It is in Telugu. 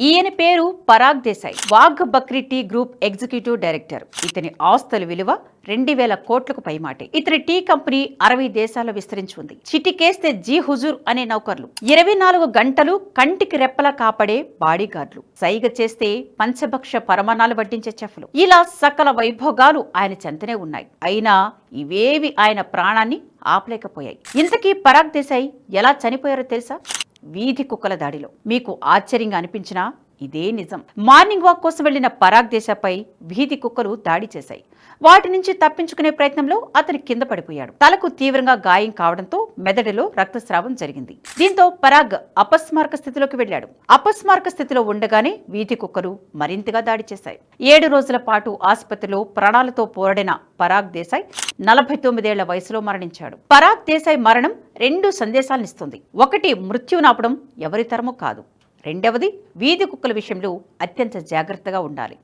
ఈయన పేరు Parag Desai. Wagh Bakri tea group executive director. ఇతని ఆస్తుల విలువ 2000 కోట్లకు పైమాటే. ఇతని టీ కంపెనీ 60 దేశాల్లో విస్తరించి ఉంది. చిటికేస్తే జీ హుజూర్ అనే నౌకర్లు, 24 గంటలు కంటికి రెప్పలా కాపాడే బాడీగార్డులు, సైగ చేస్తే పంచభక్ష పరమాణాలు వడ్డించే చెఫ్లు, ఇలా సకల వైభోగాలు ఆయన చెంతనే ఉన్నాయి. అయినా ఇవేవి ఆయన ప్రాణాన్ని ఆపలేకపోయాయి. ఇంతకీ పరాగ్ దేశాయ్ ఎలా చనిపోయారో తెలుసా? వీధి కుక్కల దాడిలో. మీకు ఆశ్చర్యంగా అనిపించినా ఇదే నిజం. మార్నింగ్ వాక్ కోసం వెళ్లిన పరాగ్ దేశాయ్పై వీధి కుక్కలు దాడి చేశాయి. వాటి నుంచి తప్పించుకునే ప్రయత్నంలో అతను కింద పడిపోయాడు. తలకు తీవ్రంగా గాయం కావడంతో మెదడులో రక్తస్రావం జరిగింది. దీంతో పరాగ్ అపస్మారక స్థితిలోకి వెళ్లాడు. అపస్మారక స్థితిలో ఉండగానే వీధి కుక్కలు మరింతగా దాడి చేశాయి. 7 రోజుల పాటు ఆసుపత్రిలో ప్రాణాలతో పోరాడిన పరాగ్ దేశాయ్ 49 ఏళ్ల వయసులో మరణించాడు. పరాగ్ దేశాయ్ మరణం 2 సందేశాలనిస్తుంది. ఒకటి, మృత్యునాపడం ఎవరి తరమూ కాదు. రెండవది, వీధి కుక్కల విషయంలో అత్యంత జాగ్రత్తగా ఉండాలి.